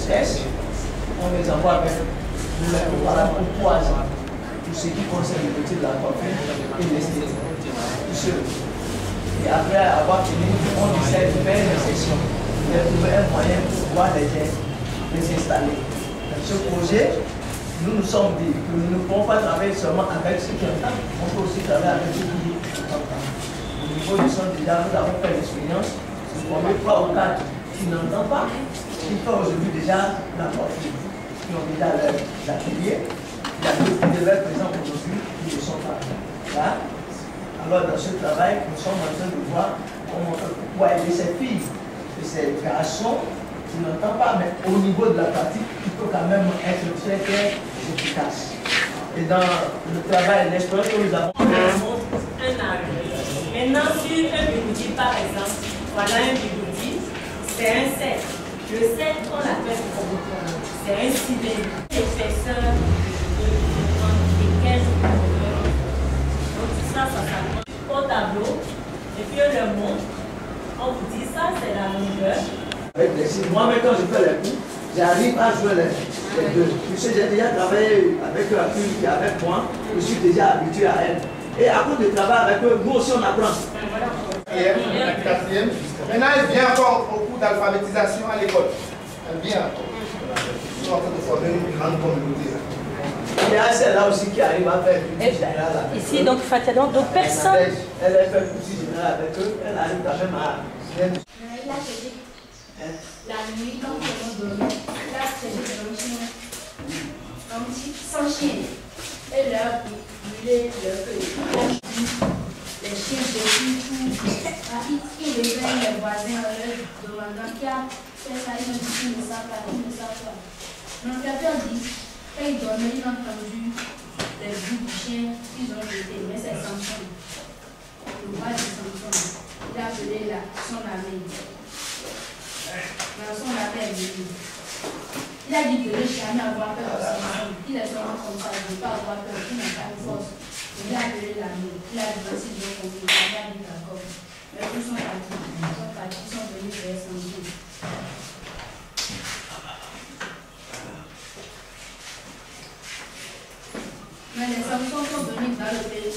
stress, on les envoie avec le préparation pour ce qui concerne le métier de la coiffure et l'esthétique. Et après avoir fini, on essaie de faire une session, de trouver un moyen pour pouvoir les installer. Dans ce projet, nous nous sommes dit que nous ne pouvons pas travailler seulement avec ceux qui entendent, on peut aussi travailler avec ceux qui entendent. Au niveau du centre, déjà, nous avons fait l'expérience de former 3 ou 4 qui n'entendent pas, qui font aujourd'hui déjà la coiffure, qui ont déjà leur atelier. Il y a d'autres qui devaient être présents aujourd'hui, qui ne sont pas là. Alors, dans ce travail, nous sommes en train de voir comment on peut pouvoir aider ces filles et ces garçons qui n'entendent pas, mais au niveau de la pratique, il peut quand même être très, très efficace. Et dans le travail, l'expérience que nous avons. Un arbre. Maintenant, sur un bigoudi, par exemple, voilà un bigoudi, c'est un cercle. Le cercle, on l'appelle comment? C'est un cylindre. L'épaisseur de 15 mm. Donc, ça s'appelle au tableau. Et puis, on le montre. On vous dit ça, c'est la longueur. Moi, quand je fais les coups, j'arrive à jouer les deux. Puisque j'ai déjà travaillé avec la fille qui est avec moi, je suis déjà habitué à elle. Et à cause de travail avec eux, nous aussi on apprend. La quatrième. Maintenant, elle vient encore au cours d'alphabétisation à l'école. Elle vient. Ils sont en train de former une grande communauté. Il y a celle-là aussi qui arrive à faire une petite générale. Ici, donc Fatia, donc personne. Elle a fait une petite générale avec eux, elle arrive quand même à. La nuit, quand on dormait, là, c'est des chien. Sans chien. Et leur brûler leur feu. Les chiens depuis tout. Ils réveillent les voisins en leur demandant qui a fait ça. Ils ont dit qu'ils ne savent pas, ils ne savent pas. Donc, quelqu'un dit, quand ils dormaient, ils ont entendu les bruits du chien, ils ont jeté. Mais c'est Samson. Le roi de Samson. Il a appelé son ami. Son appel. Il a dit que ne jamais avoir peur de Samson. Il est seulement comme ça, il ne veut pas avoir peur, il n'a pas de force. Il a appelé l'ami. Il a dit voici donc compris. Il a dit d'accord. Mais tous sont partis, ils sont venus vers Samson. Mais les Samsons sont venus dans le pays.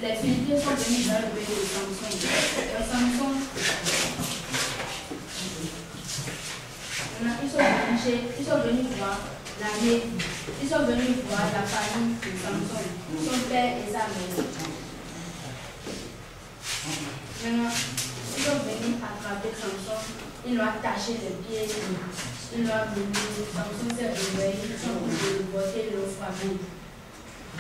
Les Philistins sont venus dans le pays de Samson. Les Samson. Ils sont venus voir l'armée. Ils sont venus voir la famille de Samson, son père et sa mère. Maintenant, ils sont venus attraper Samson. Ils l'ont attaché les pieds. Ils l'ont amené. Samson s'est réveillé. Ils sont venus le porter, ils l'ont frappé.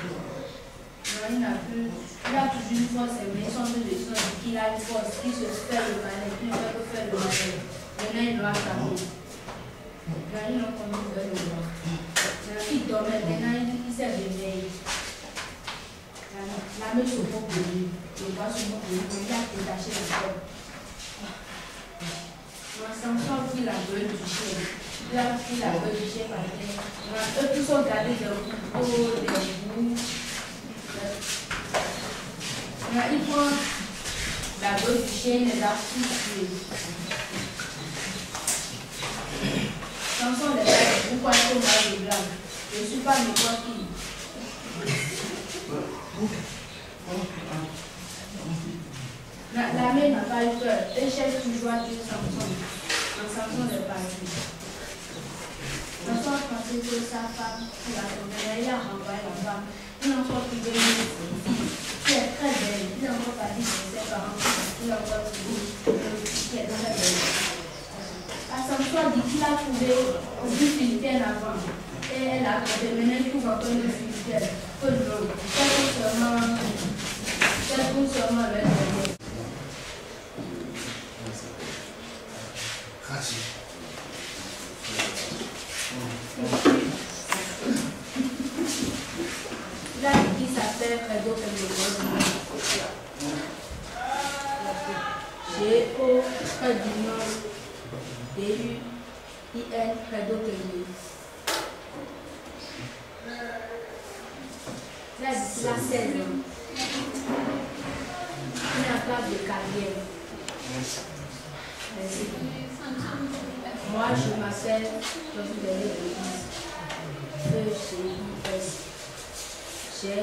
Non, il n'a plus. Il a toujours une force, mais ils sont venus de son qu'il a une force, qu'il se fait le malin, qu'il ne fait que faire le malin. Maintenant, il doit attraper. Maintenant, ils l'ont conduit vers le roi. Il dormait, maintenant, il s'est réveillé. La main se moque de lui. Le bras se moque de lui, il a détaché la tête. Samson a pris la gueule du chien. Il a pris la gueule du chien par terre. Eux tous ont gardé des couteaux, des bouts. Il prend la gueule du chien, il les a tous tués. Samson les a dit, pourquoi est-ce qu'on m'a le blanc? Je ne suis pas n'importe qui. L'armée n'a pas eu peur. Elle cherche toujours à tuer Samson. Samson est parti. Samson a pensé que sa femme, il a tombé, il a renvoyé la femme. Il a encore trouvé une fille qui est très belle. Il n'a encore pas dit que ses parents. Il a encore trouvé une fille qui est très belle. Samson dit qu'il a trouvé une Philippine avant. Et elle a trouvé, maintenant il trouve encore une Philippine. Oh non, c'est seulement le dernier. Là, qui s'appelle Fredo Pentecoste. G-O, près du nom, D-U-I-N, Fredo Pentecoste. Là, il a 16 ans. Il n'a pas de carrière. Merci. Moi, je m'appelle Josué Elise. EGIS. J'ai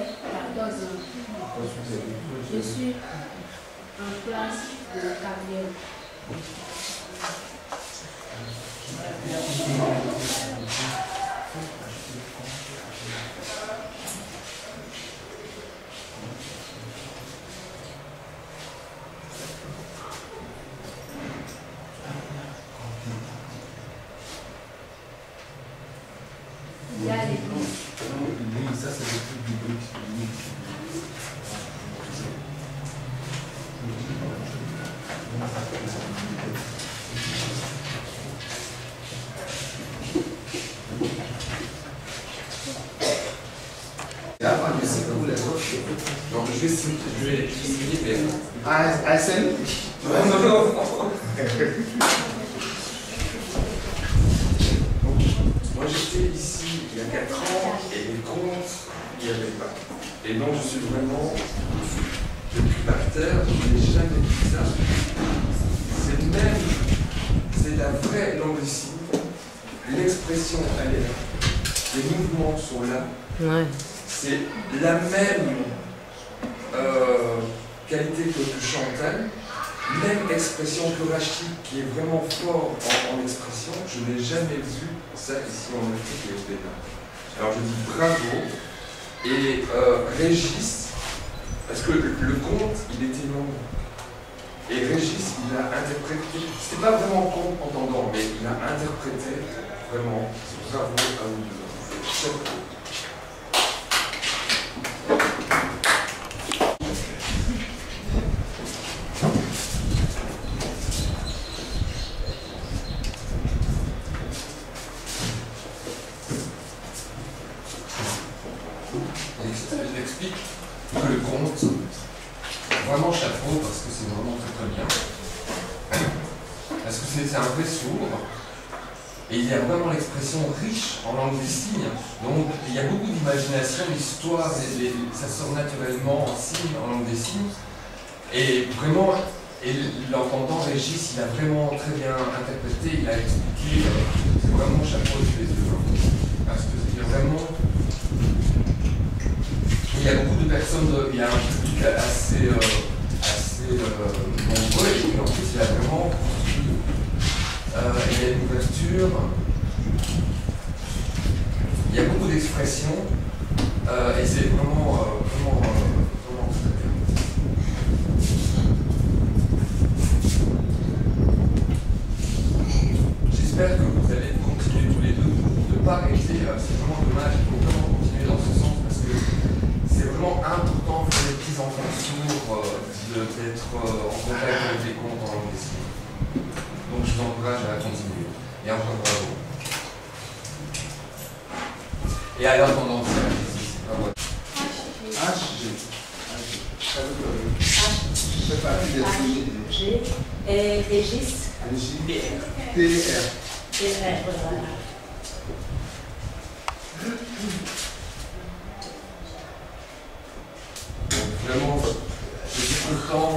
14 ans. Je suis en classe de 4e. Il y a l'église. Oui, ça c'est le truc du bruit. Donc je vais signer, mais... ASN? Non. Moi j'étais ici il y a 4 ans et les comptes, il n'y avait pas. Et donc je suis vraiment depuis par terre, je n'ai jamais vu ça. C'est la vraie langue ici. L'expression, elle est là. Les mouvements sont là. Ouais. C'est la même qualité que Chantal, même expression que Rachid, qui est vraiment fort en expression. Je n'ai jamais vu ça ici en Afrique et au Bénin. Alors je dis bravo. Et Régis, parce que le conte, il était long. Et Régis, il a interprété, c'était pas vraiment conte entendant, mais il a interprété vraiment. Bravo à vous deux. Chapeau. J'explique que le conte, vraiment chapeau, parce que c'est vraiment très très bien. Parce que c'est un vrai sourd, et il y a vraiment l'expression riche en langue des signes. Donc il y a beaucoup d'imagination, d'histoire, ça sort naturellement en signes, en langue des signes. Et vraiment, l'entendant Régis, il a vraiment très bien interprété, il a expliqué, c'est vraiment chapeau tous les deux. Parce que c'est vraiment... Il y a beaucoup de personnes, il y a un public assez nombreux, et puis en plus il y a vraiment il y a une ouverture, il y a beaucoup d'expressions, et c'est vraiment très bien. J'espère que vous allez continuer tous les deux, de ne pas arrêter, c'est vraiment dommage, il faut vraiment continuer dans ce sens, parce que c'est vraiment important pour les petits enfants sourds d'être en contact avec les contes en langue des signes. Donc je vous encourage à continuer. Et encore bravo. Et alors pendant ça, HG. Ça fait partie des signes. G et Régis. TR. Voilà. Donc vraiment, je suis content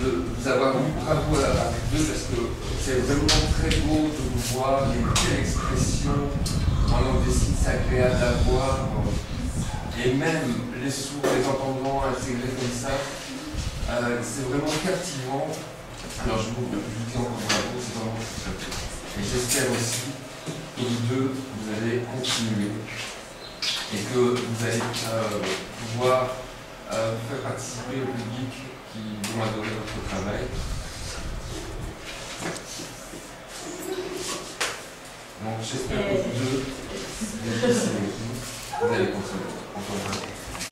de vous avoir eu. Bravo à vous deux, parce que c'est vraiment très beau de vous voir, les belles expressions en langue des signes, c'est agréable à voir. Et même les sourds, les entendants intégrés comme ça, c'est vraiment captivant. Alors je vous dis encore bravo, c'est vraiment très bien. Et j'espère aussi que vous deux, vous allez continuer et que vous allez pouvoir faire participer au public qui vont adorer votre travail. Donc j'espère que vous deux, vous allez continuer.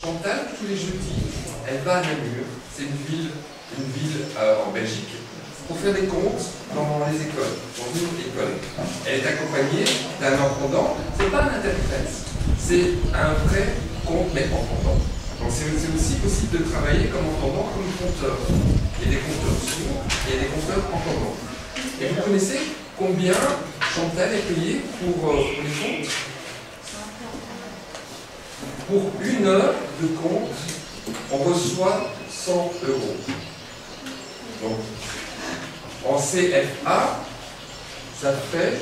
Chantal, tous les jeudis, elle va à Namur, c'est une ville en Belgique, pour faire des contes dans les écoles, dans une école. Elle est accompagnée d'un entendant, c'est pas un interprète, c'est un vrai conte mais entendant. Donc c'est aussi possible de travailler comme entendant, comme conteur. Il y a des conteurs sourds, il y a des conteurs entendants. Et vous connaissez combien Chantal est payée pour les contes? Pour 1 heure de conte, on reçoit 100 €. Donc, en CFA, Ça fait...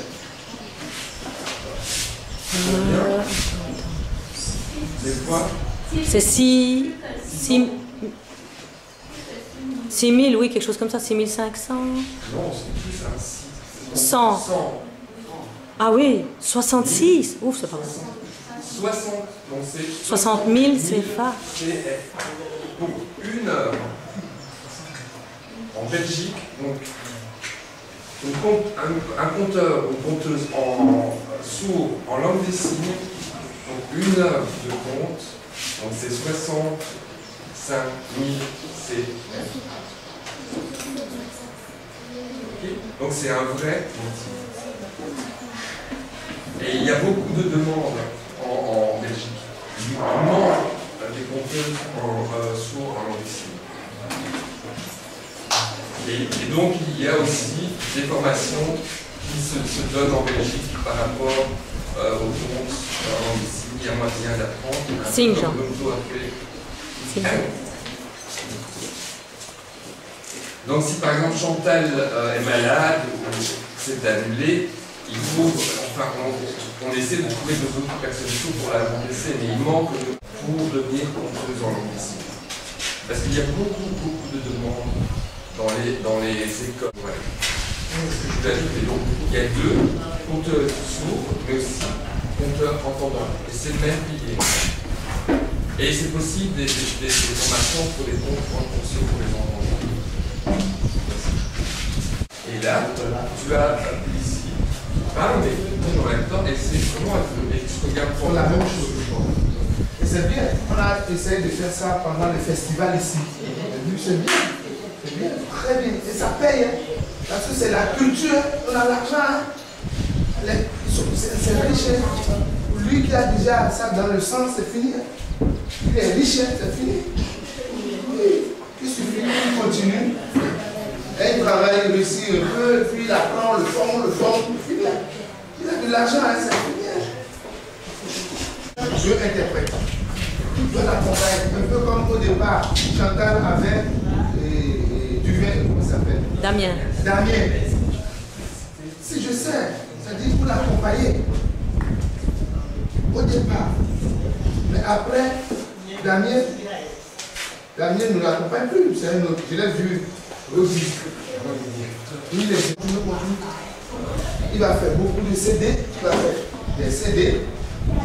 C'est quoi? C'est 6 000, oui, quelque chose comme ça, 6 500. Non, c'est plus un 6. 100. Ah oui, 66. Ouf, c'est pas mal. 60. Donc c'est 60 000 CFA. CF. Donc une heure en Belgique, donc un compteur ou conteuse sourd en langue des signes, donc une heure de compte, donc c'est 65 000 CF. Okay. Donc c'est un vrai outil. Et il y a beaucoup de demandes en Belgique. Il manque des compteuses sourds en langue des signes. Et donc il y a aussi des formations qui se donnent en Belgique par rapport aux comptes en langue des signes. Il y a moyen d'apprendre. Signe, Jean. Donc si par exemple Chantal est malade ou c'est annulé, il faut, enfin on essaie de trouver d'autres personnes sourdes pour la remplacer, mais il manque pour devenir conteuse en langue des signes. Parce qu'il y a beaucoup de demandes dans les écoles. Ouais. Ce que je vous ajouter, donc il y a 2 conteurs sourds, mais aussi conteurs entendants. Et c'est le même pilier. Et c'est possible des formations pour les comptes conscients pour les entendants. Et là, tu as ici, parle mais en même temps, et c'est comment elle se regarde pour la même chose. Et c'est bien, on a essayé de faire ça pendant les festivals ici. C'est bien, c'est bien, très bien. Et ça paye, hein, parce que c'est la culture, on a l'argent. Hein. C'est riche. Hein. Lui qui a déjà ça dans le sang, c'est fini. Hein. Il est riche, hein, c'est fini. Il suffit qu'il continue. Et il travaille, il réussit un peu, puis il apprend le fond, puis il a de l'argent, hein, c'est fini. Je interprète. Je l'accompagne, un peu comme au départ, Chantal avait Duvin, comment ça s'appelle? Damien. Si je sais, ça dit pour l'accompagner. Au départ. Mais après, Damien ne l'accompagne plus. Je l'ai vu aussi. Il va faire beaucoup de CD, il va faire des CD,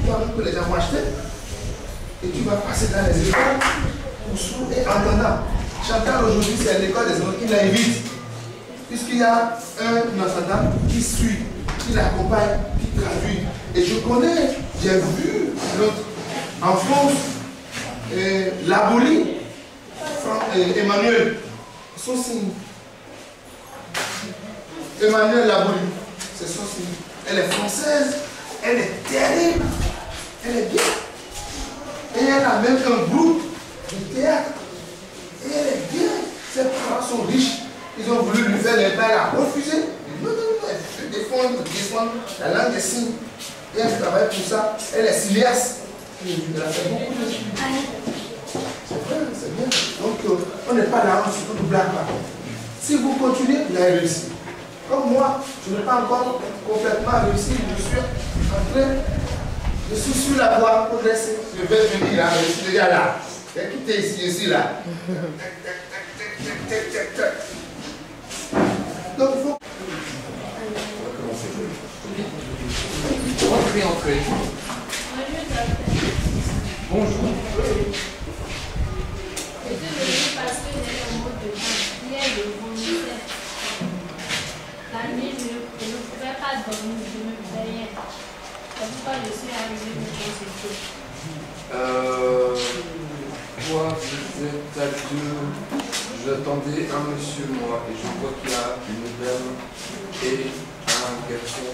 toi-même que les gens vont acheter, et tu vas passer dans les écoles pour sourds et entendants. Chantal aujourd'hui, c'est l'école des enfants qui l'invite, puisqu'il y a un entendant qui suit, qui l'accompagne, qui traduit. Et je connais, j'ai vu l'autre en France, Laboli, Emmanuel, son signe. Emmanuel Laboli, c'est son signe. Elle est française, elle est terrible, elle est bien. Et elle a même un groupe de théâtre. Et elle est bien. Ses parents sont riches. Ils ont voulu lui faire les bains, elle a refusé. Non, elle veut défendre la langue des signes. Et elle travaille pour ça. Elle est cinéaste. Elle a fait beaucoup de choses. C'est vrai, c'est bien. Donc, on n'est pas là, on ne nous blague pas. Si vous continuez, vous allez réussir. Comme moi, je n'ai pas encore complètement réussi. Je suis sur la voie progressive. Je vais venir là, je suis déjà là. J'ai quitté ici, je suis là. Donc il faut... Entrez. Bonjour. Je suis venue parce que j'ai un mot de vin. Hier, je vomissais. La nuit, je ne pouvais pas dormir, je me veillais. C'est pourquoi je suis arrivée me consulter. Moi, vous êtes à 2. J'attendais un monsieur, moi, et je vois qu'il y a une dame et un garçon.